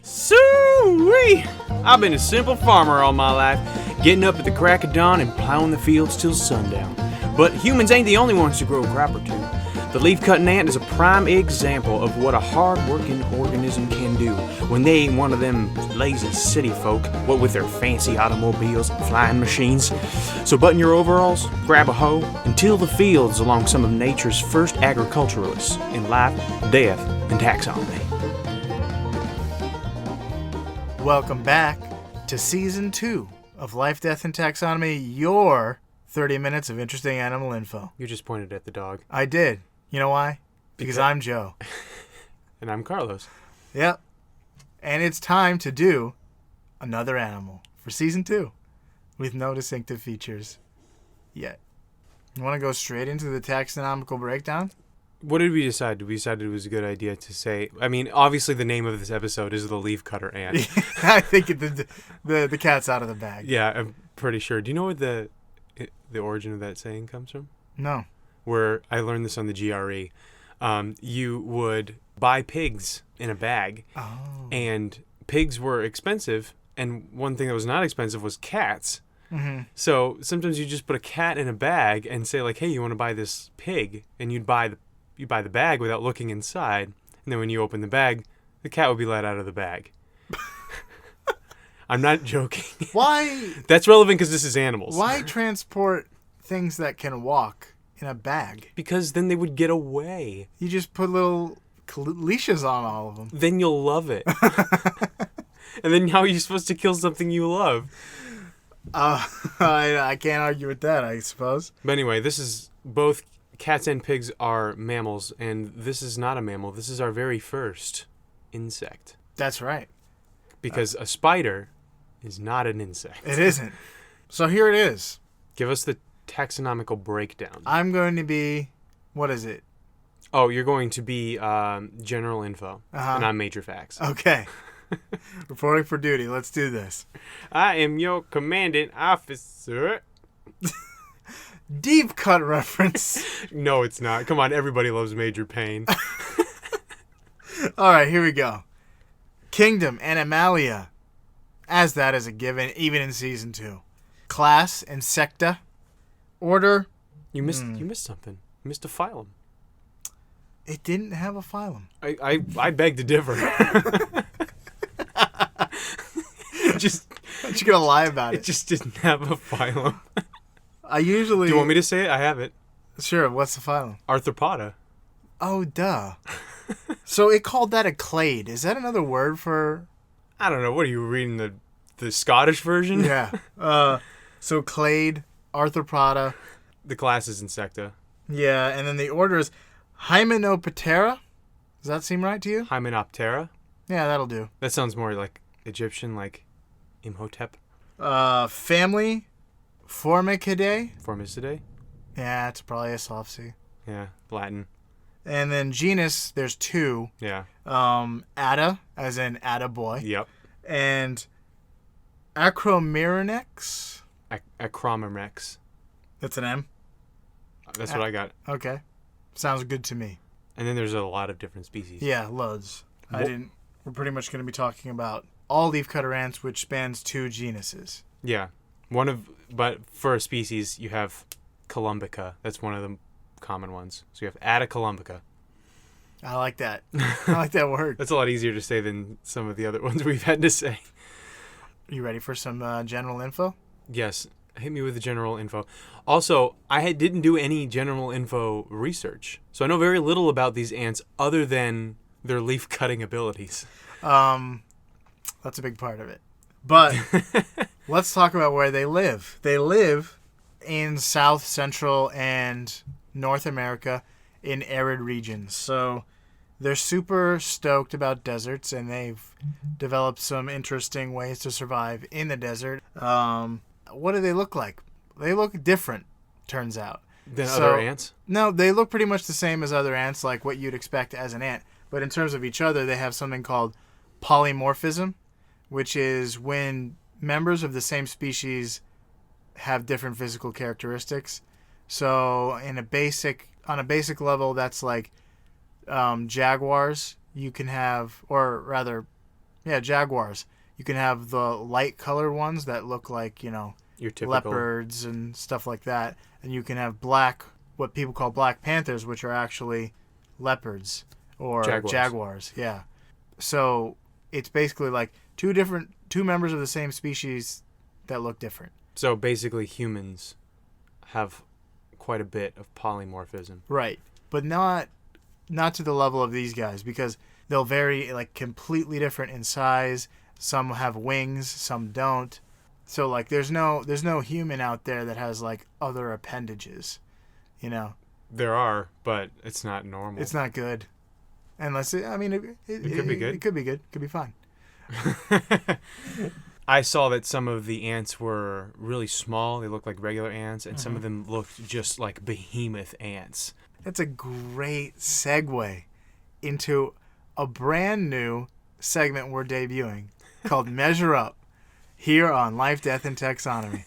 Sooie! I've been a simple farmer all my life, getting up at the crack of dawn and plowing the fields till sundown. But humans ain't the only ones to grow a crop or two. The leaf-cutting ant is a prime example of what a hard-working organism can do when they ain't one of them lazy city folk, what with their fancy automobiles and flying machines. So button your overalls, grab a hoe, and till the fields along some of nature's first agriculturalists in life, death, and taxonomy. Welcome back to Season 2 of Life, Death, and Taxonomy, your 30 minutes of interesting animal info. You just pointed at the dog. I did. You know why? Because I'm Joe. And I'm Carlos. Yep. And it's time to do another animal for Season 2 with no distinctive features yet. You want to go straight into the taxonomical breakdown? What did we decide? We decided it was a good idea to say... I mean, obviously the name of this episode is the Leafcutter ant. I think the cat's out of the bag. Yeah, I'm pretty sure. Do you know what the origin of that saying comes from? No. Where I learned this on the GRE. You would buy pigs in a bag, and pigs were expensive, and one thing that was not expensive was cats. Mm-hmm. So sometimes you just put a cat in a bag and say, like, hey, you want to buy this pig? And you'd buy the bag without looking inside, and then when you open the bag, the cat would be let out of the bag. I'm not joking. Why? That's relevant because this is animals. Why transport things that can walk in a bag? Because then they would get away. You just put little leashes on all of them. Then you'll love it. And then how are you supposed to kill something you love? I can't argue with that, I suppose. But anyway, this is both cats and pigs are mammals, and this is not a mammal. This is our very first insect. That's right. Because a spider is not an insect. It isn't. So here it is. Give us the taxonomical breakdown. I'm going to be... What is it? Oh, you're going to be general info, and I'm major facts. Okay. Reporting for duty. Let's do this. I am your commanding officer. Deep cut reference. No, it's not. Come on, everybody loves Major Payne. All right, here we go. Kingdom, Animalia. As that is a given, even in Season 2. Class, Insecta. Order. You missed something. You missed a phylum. It didn't have a phylum. I beg to differ. Aren't you going to lie about it? It just didn't have a phylum. I usually... Do you want me to say it? I have it. Sure, what's the phylum? Arthropoda. Oh, duh. So it called that a clade. Is that another word for... I don't know. What are you reading, the Scottish version? Yeah. So clade, arthropoda. The class is Insecta. Yeah, and then the order is Hymenoptera. Does that seem right to you? Hymenoptera? Yeah, that'll do. That sounds more like Egyptian, like Imhotep. Family, Formicidae. Formicidae? Yeah, it's probably a soft C. Yeah, Latin. And then genus, there's 2. Yeah. Atta, as in attaboy. Yep. And Acromyrmex. Acromyrmex. That's an M? That's what I got. Okay. Sounds good to me. And then there's a lot of different species. Yeah, loads. We're pretty much going to be talking about all leafcutter ants, which spans 2 genuses. Yeah. But for a species, you have Columbica. That's one of the common ones. So you have Atta columbica. I like that. I like that word. That's a lot easier to say than some of the other ones we've had to say. You ready for some general info? Yes. Hit me with the general info. Also, I didn't do any general info research. So I know very little about these ants other than their leaf cutting abilities. That's a big part of it. But let's talk about where they live. They live in South, Central, and North America in arid regions. So they're super stoked about deserts, and they've developed some interesting ways to survive in the desert. What do they look like? They look different, turns out. Than other ants? No, they look pretty much the same as other ants, like what you'd expect as an ant. But in terms of each other, they have something called polymorphism, which is when members of the same species have different physical characteristics. So on a basic level, that's like jaguars. You can have, or rather Yeah, jaguars. You can have the light colored ones that look like, Your typical leopards and stuff like that. And you can have black, what people call black panthers, which are actually leopards or jaguars. Yeah. So it's basically like two members of the same species that look different. So basically humans have quite a bit of polymorphism. Right. But not to the level of these guys, because they'll vary like completely different in size. Some have wings, some don't. So like there's no human out there that has like other appendages, There are, but it's not normal. It's not good. Unless it could be good. It could be good. It could be fine. I saw that some of the ants were really small. They looked like regular ants, and some of them looked just like behemoth ants. That's a great segue into a brand new segment we're debuting called Measure Up here on Life, Death, and Taxonomy,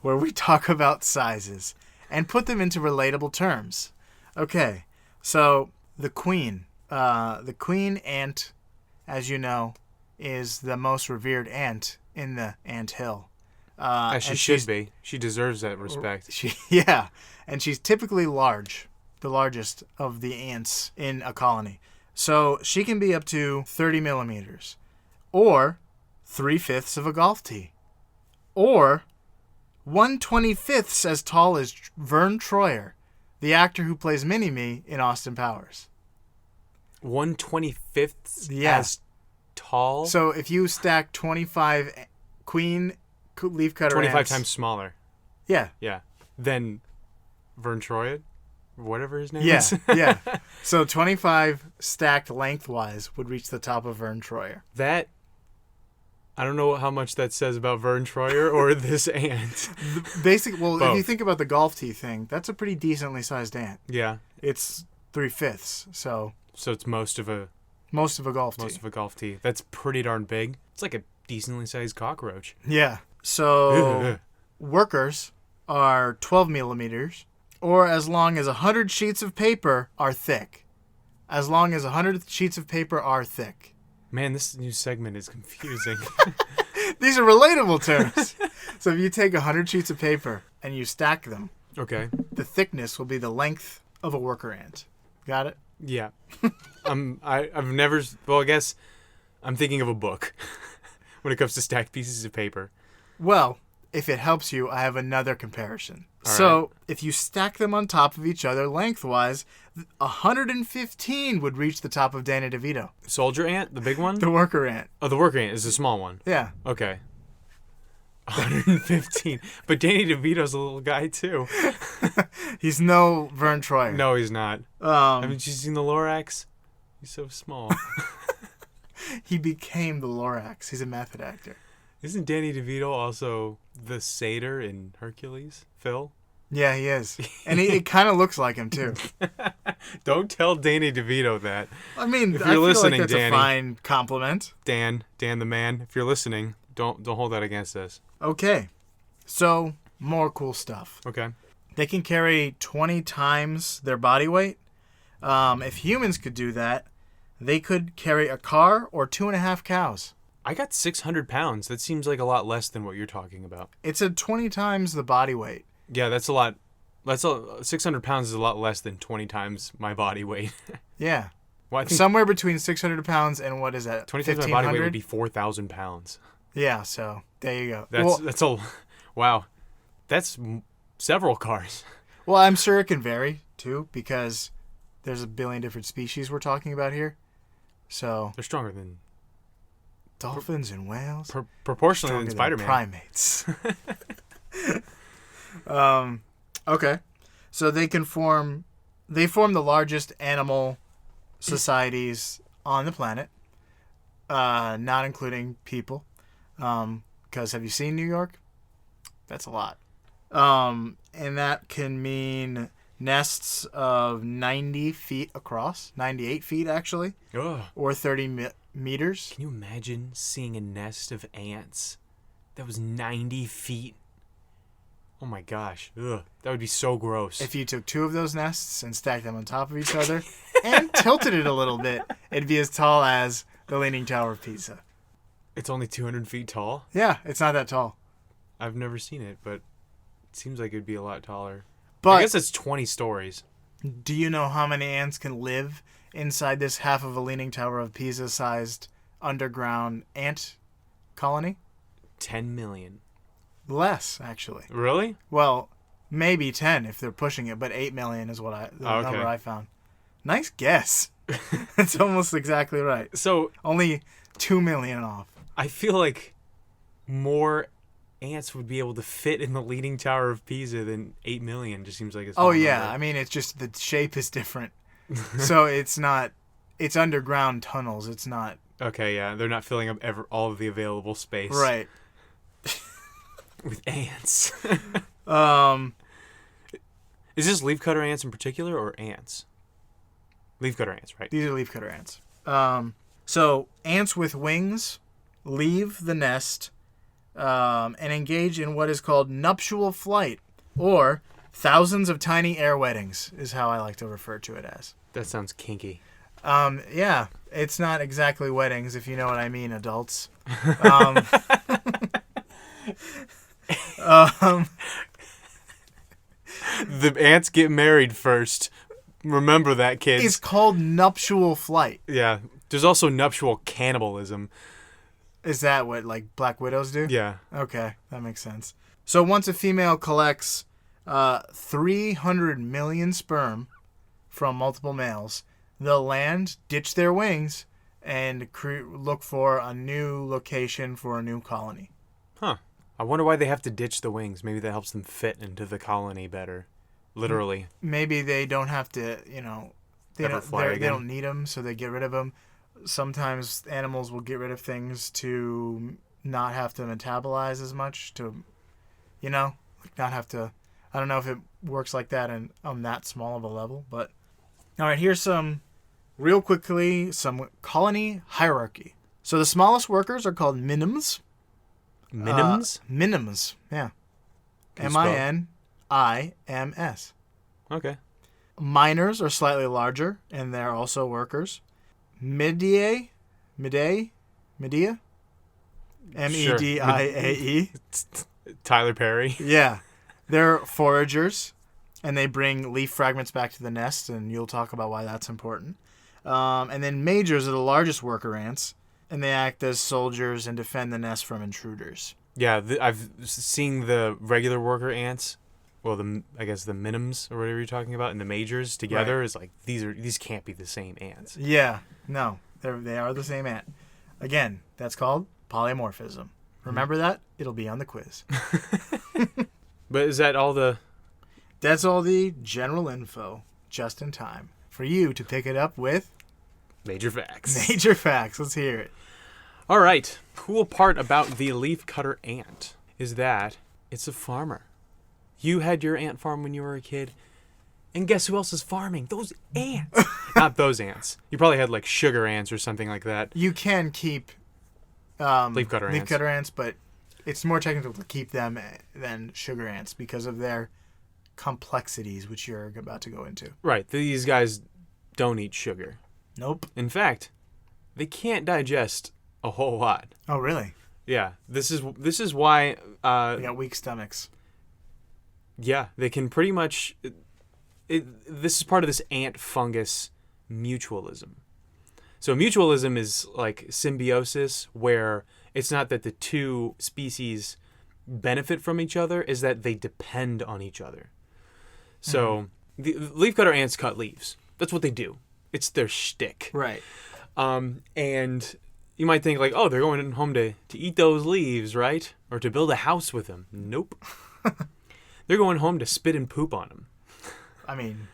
where we talk about sizes and put them into relatable terms. Okay, so the queen ant, as you know, is the most revered ant in the anthill. As she should be. She deserves that respect. And she's typically large, the largest of the ants in a colony. So she can be up to 30 millimeters, or 3/5 of a golf tee, or 1/25 as tall as Vern Troyer, the actor who plays Mini-Me in Austin Powers. 1/25 as tall? So if you stack 25 queen leafcutter 25 ants, times smaller. Yeah. Yeah. Then Vern Troyer? Whatever his name Yeah, is. yeah. So 25 stacked lengthwise would reach the top of Vern Troyer. That, I don't know how much that says about Vern Troyer or this ant. Both. If you think about the golf tee thing, that's a pretty decently sized ant. Yeah. It's 3/5, so it's most of a golf tee. Most of a golf tee. That's pretty darn big. It's like a decently sized cockroach. Yeah. So workers are 12 millimeters, or as long as 100 sheets of paper are thick. As long as 100 sheets of paper are thick. Man, this new segment is confusing. These are relatable terms. So if you take 100 sheets of paper and you stack them, Okay. the thickness will be the length of a worker ant. Got it? Yeah. I've never... Well, I guess I'm thinking of a book when it comes to stacked pieces of paper. Well, if it helps you, I have another comparison. All so right. if you stack them on top of each other lengthwise, 115 would reach the top of Danny DeVito. Soldier ant? The big one? The worker ant. Oh, the worker ant is the small one. Yeah. Okay. 115. But Danny DeVito's a little guy, too. He's no Vern Troyer. No, he's not. Haven't you seen the Lorax? He's so small. He became the Lorax. He's a method actor. Isn't Danny DeVito also the satyr in Hercules, Phil? Yeah, he is. And it kind of looks like him, too. Don't tell Danny DeVito that. I mean, if I you're feel listening, like that's Danny, a fine compliment. Dan the man, if you're listening, don't hold that against us. Okay. So, more cool stuff. Okay. They can carry 20 times their body weight. If humans could do that, they could carry a car or 2.5 cows. I got 600 pounds. That seems like a lot less than what you're talking about. It's a 20 times the body weight. Yeah, that's a lot. 600 pounds is a lot less than 20 times my body weight. Yeah. Well, I think somewhere between 600 pounds and what is that? 20 times my body weight would be 4,000 pounds. Yeah, so there you go. That's a wow. That's several cars. Well, I'm sure it can vary too, because there's a billion different species we're talking about here. So they're stronger than dolphins and whales. Proportionally than Spider-Man. Primates. Okay. So they form the largest animal societies on the planet, not including people. Because have you seen New York? That's a lot. And that can mean nests of 90 feet across, 98 feet actually, Ugh. or 30 meters. Can you imagine seeing a nest of ants that was 90 feet? Oh my gosh. Ugh. That would be so gross. If you took 2 of those nests and stacked them on top of each other and tilted it a little bit, it'd be as tall as the Leaning Tower of Pisa. It's only 200 feet tall? Yeah, it's not that tall. I've never seen it, but it seems like it'd be a lot taller. But I guess it's 20 stories. do you know how many ants can live inside this half of a Leaning Tower of Pisa-sized underground ant colony? 10 million. Less, actually. Really? Well, maybe 10 if they're pushing it, but 8 million is the number I found. Nice guess. That's almost exactly right. So Only 2 million off. I feel like more ants would be able to fit in the Leaning Tower of Pisa than 8 million. Just seems like it's. Oh, yeah. I mean, it's just the shape is different. So it's underground tunnels. It's not. Okay, yeah. They're not filling up all of the available space. Right. With ants. Um, Is this leafcutter ants in particular or ants? Leafcutter ants, right? These are leafcutter ants. So ants with wings leave the nest and engage in what is called nuptial flight, or thousands of tiny air weddings is how I like to refer to it as. That sounds kinky. Yeah, it's not exactly weddings, if you know what I mean, adults. The ants get married first. Remember that, kids. It's called nuptial flight. Yeah. There's also nuptial cannibalism. Is that what, like, black widows do? Yeah. Okay, that makes sense. So once a female collects 300 million sperm from multiple males, they'll land, ditch their wings, and look for a new location for a new colony. Huh. I wonder why they have to ditch the wings. Maybe that helps them fit into the colony better. Literally. Maybe they don't have to, they don't need them, so they get rid of them. Sometimes animals will get rid of things to not have to metabolize as much, to, not have to. I don't know if it works like that on that small of a level, but all right, here's some colony hierarchy. So the smallest workers are called minims. Minims? Minims, yeah. Can you spell it? M-I-N-I-M-S. Okay. Miners are slightly larger, and they're also workers. Medea? M-E-D-I-A-E? Tyler Perry. Yeah. They're foragers, and they bring leaf fragments back to the nest, and you'll talk about why that's important. And then majors are the largest worker ants, and they act as soldiers and defend the nest from intruders. Yeah, I've seen the regular worker ants. Well, I guess the minims or whatever you're talking about, and the majors together Right. is like these can't be the same ants. Yeah, no, they are the same ant. Again, that's called polymorphism. Remember that? It'll be on the quiz. But is that all the? That's all the general info, just in time for you to pick it up with Major facts. major facts. Let's hear it. All right. Cool part about the leafcutter ant is that it's a farmer. You had your ant farm when you were a kid, and guess who else is farming? Those ants. Not those ants. You probably had like sugar ants or something like that. You can keep Leafcutter ants, but it's more technical to keep them than sugar ants because of their complexities, which you're about to go into. Right. These guys don't eat sugar. Nope. In fact, they can't digest a whole lot. Oh, really? Yeah. This is why. They got weak stomachs. Yeah, they can pretty much. This is part of this ant fungus mutualism. So mutualism is like symbiosis, where it's not that the two species benefit from each other, is that they depend on each other. So the leafcutter ants cut leaves. That's what they do. It's their shtick. Right. And you might think like, oh, they're going home to eat those leaves, right? Or to build a house with them. Nope. They're going home to spit and poop on them. I mean,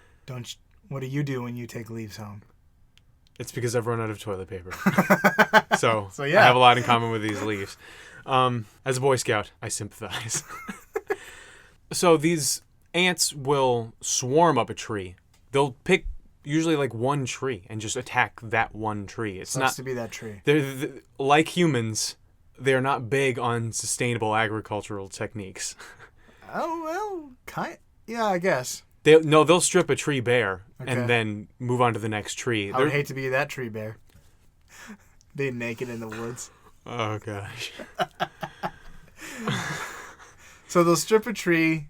what do you do when you take leaves home? It's because I've run out of toilet paper. So yeah. I have a lot in common with these leaves. As a Boy Scout, I sympathize. So these ants will swarm up a tree. They'll pick usually like one tree and just attack that one tree. It's not to be that tree. They're like humans. They're not big on sustainable agricultural techniques. Oh, well, yeah, I guess. They'll strip a tree bare Okay. and then move on to the next tree. I would hate to be that tree bear. Being naked in the woods. Oh, gosh. So they'll strip a tree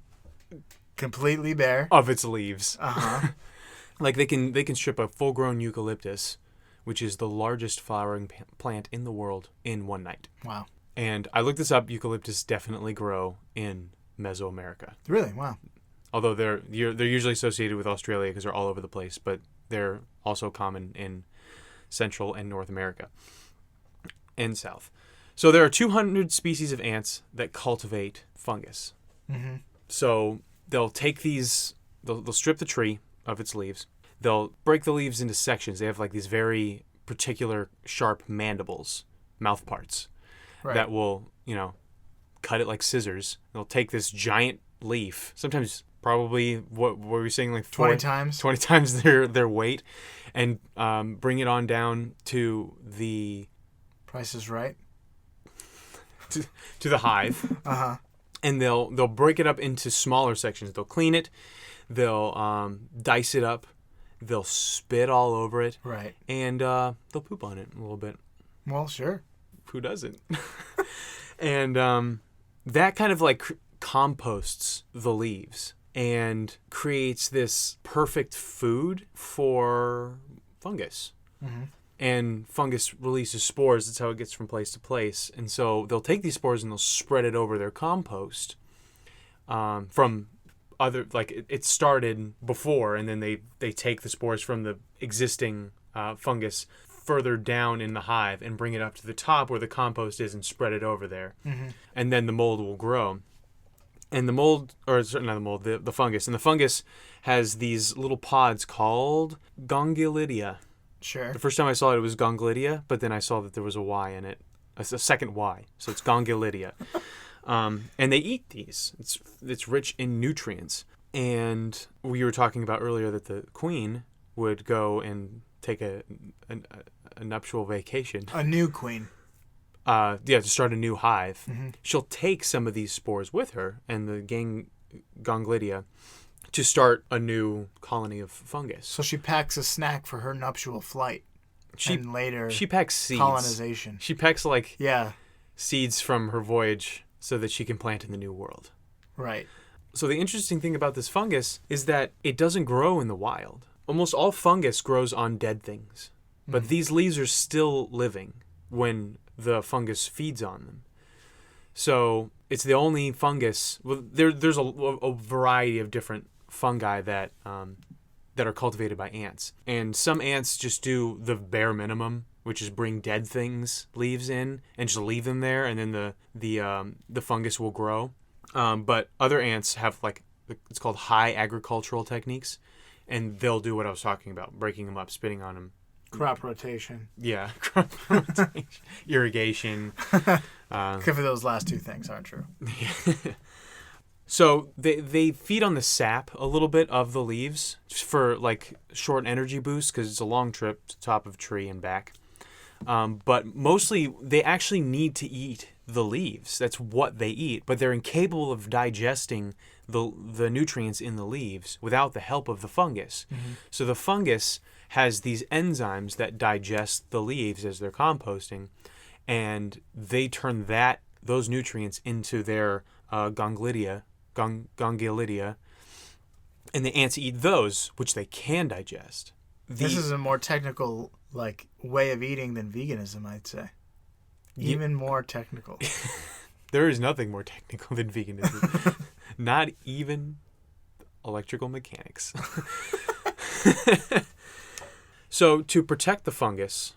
completely bare. Of its leaves. Uh-huh. Like they can strip a full-grown eucalyptus, which is the largest flowering plant in the world, in one night. Wow. And I looked this up. Eucalyptus definitely grow in Mesoamerica. Really? Wow. Although they're usually associated with Australia because they're all over the place, but they're also common in Central and North America and South. So there are 200 species of ants that cultivate fungus. Mm-hmm. So they'll take these, they'll strip the tree of its leaves. They'll break the leaves into sections. They have like these very particular sharp mandibles, mouth parts, that will, cut it like scissors. They'll take this giant leaf, sometimes probably, what were we saying, like 20 times? 20 times their weight, and bring it on down to the... Price is Right? to the hive. Uh-huh. And they'll break it up into smaller sections. They'll clean it. They'll dice it up. They'll spit all over it. Right. And they'll poop on it a little bit. Well, sure. Who doesn't? And that kind of like composts the leaves and creates this perfect food for fungus. Mm-hmm. And fungus releases spores. That's how it gets from place to place. And so they'll take these spores and they'll spread it over their compost from other, like it started before, and then they take the spores from the existing fungus further down in the hive and bring it up to the top where the compost is and spread it over there. Mm-hmm. And then the mold will grow. And the mold, or not the mold, the fungus. And the fungus has these little pods called gongylidea. Sure. The first time I saw it, it was gonglydia, but then I saw that there was a Y in it, a second Y, so it's gongylidea. And they eat these. It's rich in nutrients. And we were talking about earlier that the queen would go and take a nuptial vacation. A new queen. To start a new hive. Mm-hmm. She'll take some of these spores with her and the gonglydia to start a new colony of fungus. So she packs a snack for her nuptial flight. And later she packs seeds. Colonization. She packs seeds from her voyage so that she can plant in the new world. Right. So the interesting thing about this fungus is that it doesn't grow in the wild. Almost all fungus grows on dead things. But these leaves are still living when the fungus feeds on them. So it's the only fungus. Well, there's a variety of different fungi that are cultivated by ants, and some ants just do the bare minimum, which is bring dead leaves in and just leave them there, and then the fungus will grow. But other ants have it's called high agricultural techniques, and they'll do what I was talking about, breaking them up, spitting on them. Crop rotation. Yeah, crop rotation, irrigation. Except for those last two things aren't true. So they feed on the sap a little bit of the leaves just for short energy boost because it's a long trip to the top of a tree and back. But mostly they actually need to eat the leaves. That's what they eat. But they're incapable of digesting the nutrients in the leaves without the help of the fungus. Mm-hmm. So the fungus has these enzymes that digest the leaves as they're composting, and they turn those nutrients into their gongylidea, and the ants eat those, which they can digest. This is a more technical way of eating than veganism, I'd say. Even more technical. There is nothing more technical than veganism. Not even electrical mechanics. So to protect the fungus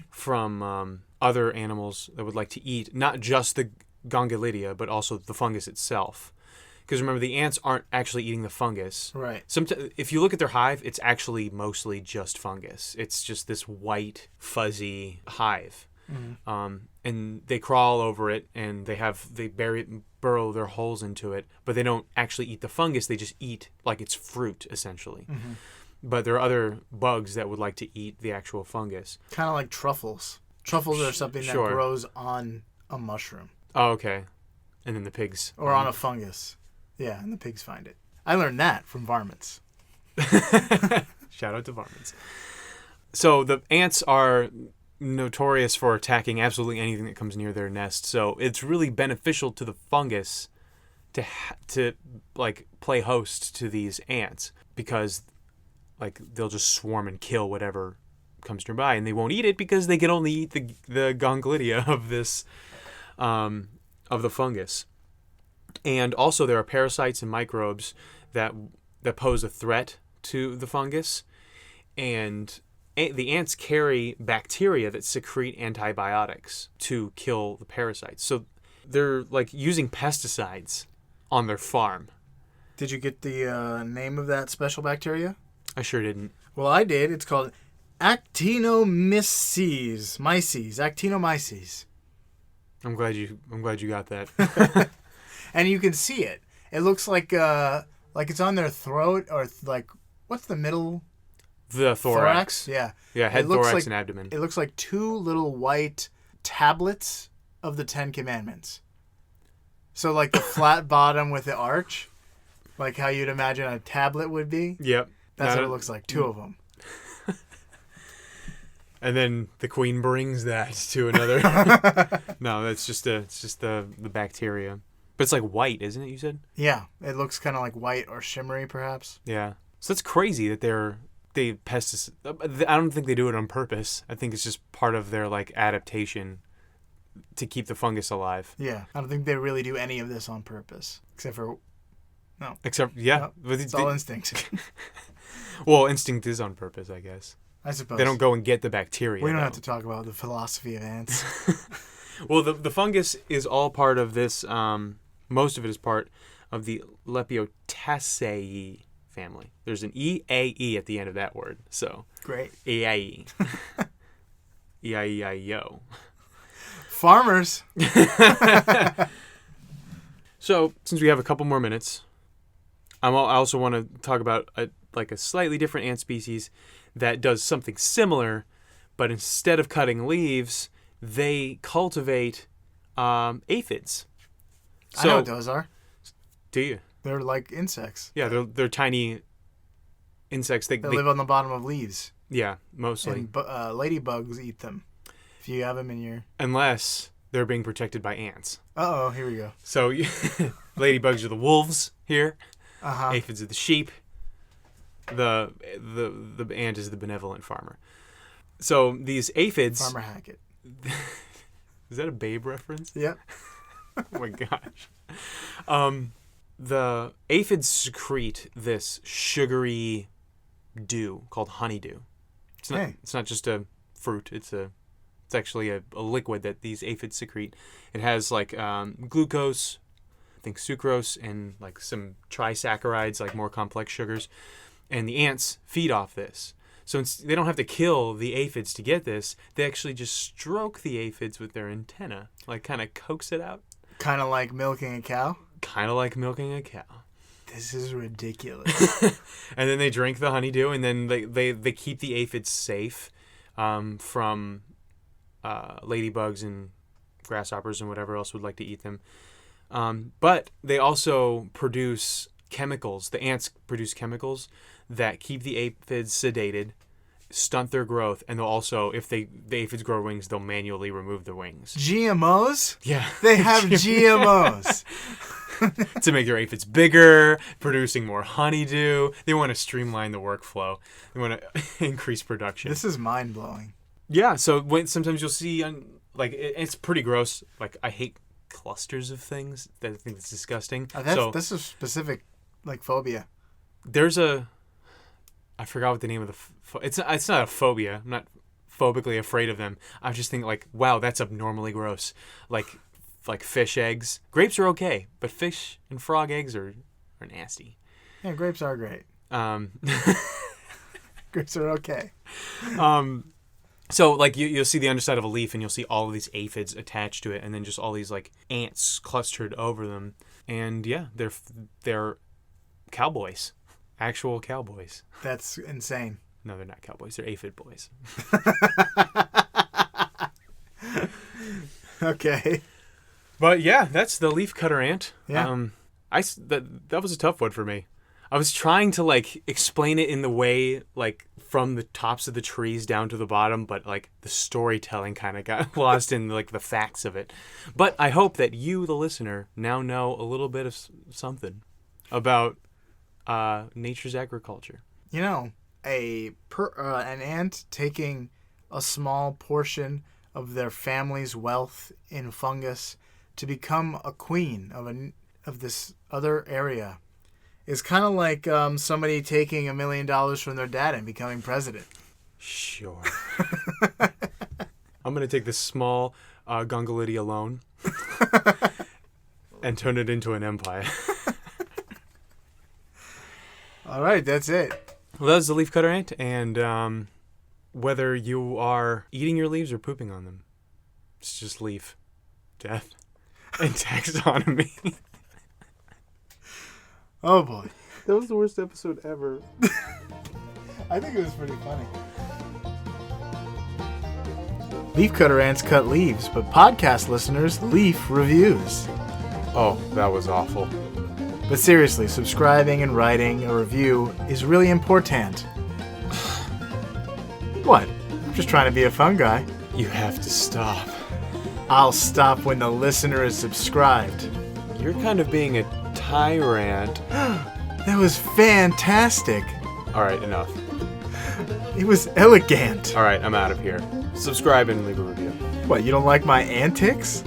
from other animals that would like to eat, not just the gongylidea, but also the fungus itself. Because remember, the ants aren't actually eating the fungus. Right. If you look at their hive, it's actually mostly just fungus. It's just this white, fuzzy hive. Mm-hmm. And they crawl over it, and they burrow their holes into it, but they don't actually eat the fungus. They just eat like it's fruit, essentially. Mm-hmm. But there are other bugs that would like to eat the actual fungus. Kind of like truffles. Truffles are something that grows on a mushroom. Oh, okay. And then the pigs. Or on a fungus. Yeah, and the pigs find it. I learned that from varmints. Shout out to varmints. So the ants are notorious for attacking absolutely anything that comes near their nest. So it's really beneficial to the fungus to like play host to these ants, because like they'll just swarm and kill whatever comes nearby, and they won't eat it because they can only eat the gonglydia of this of the fungus. And also there are parasites and microbes that pose a threat to the fungus, and the ants carry bacteria that secrete antibiotics to kill the parasites. So they're like using pesticides on their farm. Did you get the name of that special bacteria? I sure didn't. Well, I did. It's called actinomyces. I'm glad you got that. And you can see it. It looks like it's on their throat, or like, what's the middle? The thorax. Yeah. Yeah, head, thorax, and abdomen. It looks like two little white tablets of the Ten Commandments. So like the flat bottom with the arch, like how you'd imagine a tablet would be. Yep. That's what it looks like. Two of them. And then the queen brings that to another. No, it's just the bacteria. But it's like white, isn't it, you said? Yeah. It looks kind of like white or shimmery, perhaps. Yeah. So that's crazy that they pesticide. I don't think they do it on purpose. I think it's just part of their like adaptation to keep the fungus alive. Yeah. I don't think they really do any of this on purpose. Except, yeah. No, it's all instinct. Well, instinct is on purpose, I guess. I suppose. They don't go and get the bacteria. We don't have to talk about the philosophy of ants. Well, the fungus is all part of this. Most of it is part of the Lepiotacea family. There's an E-A-E at the end of that word. So great. E-I-E. E-I-E-I-O. Farmers. So, since we have a couple more minutes, I also want to talk about a slightly different ant species that does something similar, but instead of cutting leaves, they cultivate aphids. I know what those are. Do you? They're like insects. Yeah, they're tiny insects. They live on the bottom of leaves. Yeah, mostly. And ladybugs eat them. If you have them in your... Unless they're being protected by ants. Uh-oh, here we go. So, ladybugs are the wolves here. Uh-huh. Aphids are the sheep. The ant is the benevolent farmer. So these aphids... Farmer Hackett. Is that a Babe reference? Yep. Oh my gosh. The aphids secrete this sugary dew called honeydew. It's not just a fruit. It's actually a liquid that these aphids secrete. It has like glucose, I think sucrose, and like some trisaccharides, like more complex sugars. And the ants feed off this. So they don't have to kill the aphids to get this. They actually just stroke the aphids with their antenna, like kind of coax it out. Kind of like milking a cow? Kind of like milking a cow. This is ridiculous. And then they drink the honeydew, and then they keep the aphids safe from ladybugs and grasshoppers and whatever else would like to eat them. But they also produce chemicals. The ants produce chemicals that keep the aphids sedated, stunt their growth, and they'll also, if the aphids grow wings, they'll manually remove the wings. GMOs? Yeah. They have GMOs. To make their aphids bigger, producing more honeydew. They want to streamline the workflow. They want to increase production. This is mind-blowing. Yeah, so sometimes you'll see, it's pretty gross. Like, I hate clusters of things. I think it's disgusting. This is specific, like, phobia. There's I forgot what the name of it's not a phobia. I'm not phobically afraid of them. I just think like, wow, that's abnormally gross. Like fish eggs. Grapes are okay, but fish and frog eggs are nasty. Yeah, grapes are great. Grapes are okay. So like you'll see the underside of a leaf, and you'll see all of these aphids attached to it, and then just all these like ants clustered over them. And yeah, they're cowboys. Actual cowboys. That's insane. No, they're not cowboys. They're aphid boys. Okay. But yeah, that's the leafcutter ant. Yeah. That was a tough one for me. I was trying to like explain it in the way like from the tops of the trees down to the bottom, but like the storytelling kind of got lost in like the facts of it. But I hope that you, the listener, now know a little bit of something about nature's agriculture. You know, an ant taking a small portion of their family's wealth in fungus to become a queen of this other area is kind of like somebody taking $1 million from their dad and becoming president. Sure. I'm going to take this small gungulity alone and turn it into an empire. All right, that's it. Well, that was the leafcutter ant, and whether you are eating your leaves or pooping on them, it's just leaf, death, and taxonomy. Oh boy. That was the worst episode ever. I think it was pretty funny. Leafcutter ants cut leaves, but podcast listeners leaf reviews. Oh, that was awful. But seriously, subscribing and writing a review is really important. What? I'm just trying to be a fun guy. You have to stop. I'll stop when the listener is subscribed. You're kind of being a tyrant. That was fantastic. All right, enough. It was elegant. All right, I'm out of here. Subscribe and leave a review. What, you don't like my antics?